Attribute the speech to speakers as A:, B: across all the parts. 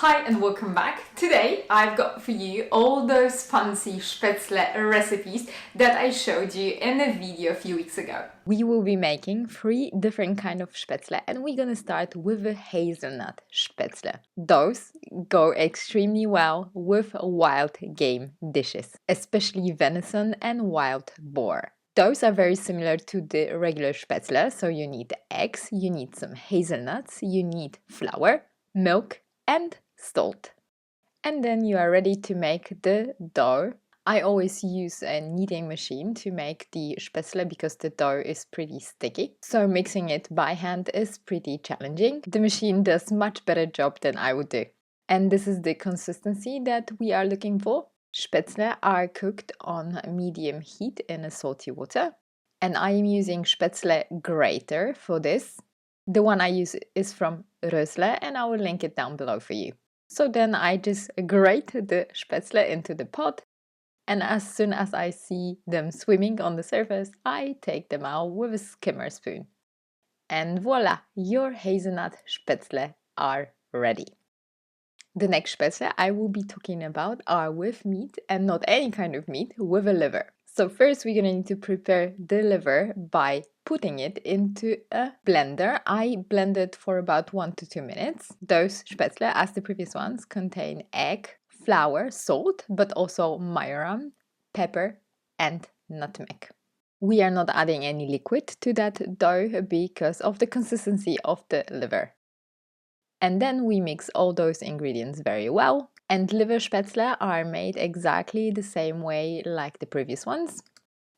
A: Hi and welcome back. Today I've got for you all those fancy Spätzle recipes that I showed you in a video a few weeks ago. We will be making 3 different kinds of Spätzle and we're gonna start with the Hazelnut Spätzle. Those go extremely well with wild game dishes, especially venison and wild boar. Those are very similar to the regular Spätzle, so you need eggs, you need some hazelnuts, you need flour, milk and salt. And then you are ready to make the dough. I always use a kneading machine to make the Spätzle because the dough is pretty sticky. So mixing it by hand is pretty challenging. The machine does much better job than I would do. And this is the consistency that we are looking for. Spätzle are cooked on medium heat in a salty water. And I am using Spätzle grater for this. The one I use is from tzle and I will link it down below for you. So then I just grate the Spätzle into the pot, and as soon as I see them swimming on the surface, I take them out with a skimmer spoon. And voila, your Hazelnut Spätzle are ready. The next Spätzle I will be talking about are with meat, and not any kind of meat, with a liver. So first we're going to need to prepare the liver by putting it into a blender. I blend it for about 1 to 2 minutes. Those Spätzle, as the previous ones, contain egg, flour, salt, but also majoram, pepper and nutmeg. We are not adding any liquid to that dough because of the consistency of the liver. And then we mix all those ingredients very well. And liver Spätzle are made exactly the same way like the previous ones.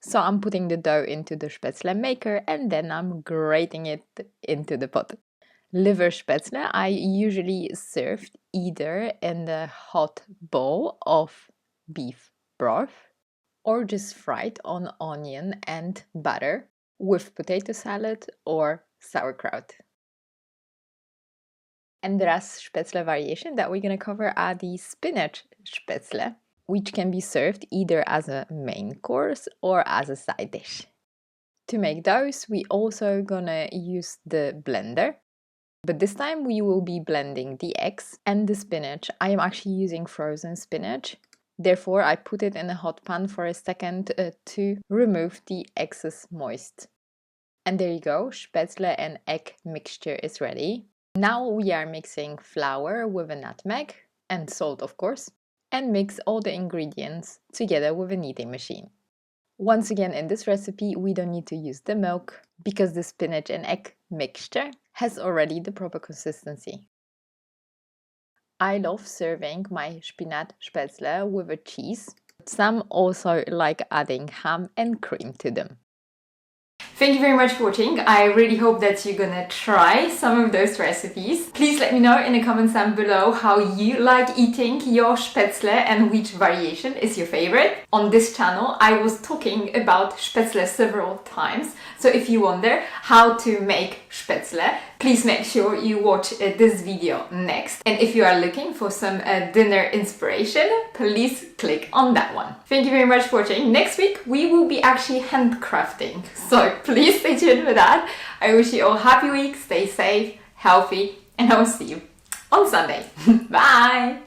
A: So I'm putting the dough into the Spätzle maker and then I'm grating it into the pot. Liver Spätzle I usually served either in the hot bowl of beef broth or just fried on onion and butter with potato salad or sauerkraut. And the last Spätzle variation that we're going to cover are the Spinach Sptzle, which can be served either as a main course or as a side dish. To make those, we also gonna use the blender, but this time we will be blending the eggs and the spinach. I am actually using frozen spinach, therefore I put it in a hot pan for a second to remove the excess moist. And there you go, Spätzle and egg mixture is ready. Now we are mixing flour with a nutmeg and salt, of course, and mix all the ingredients together with a kneading machine. Once again, in this recipe, we don't need to use the milk because the spinach and egg mixture has already the proper consistency. I love serving my Spinach Sptzle with a cheese. Some also like adding ham and cream to them. Thank you very much for watching. I really hope that you're gonna try some of those recipes. Please let me know in the comments down below how you like eating your Spätzle and which variation is your favorite. On this channel I was talking about Spätzle several times, so if you wonder how to make Spätzle, please make sure you watch this video next. And if you are looking for some dinner inspiration, please click on that one. Thank you very much for watching. Next week we will be actually handcrafting, so please stay tuned for that. I wish you all a happy week, stay safe, healthy, and I will see you on Sunday. Bye!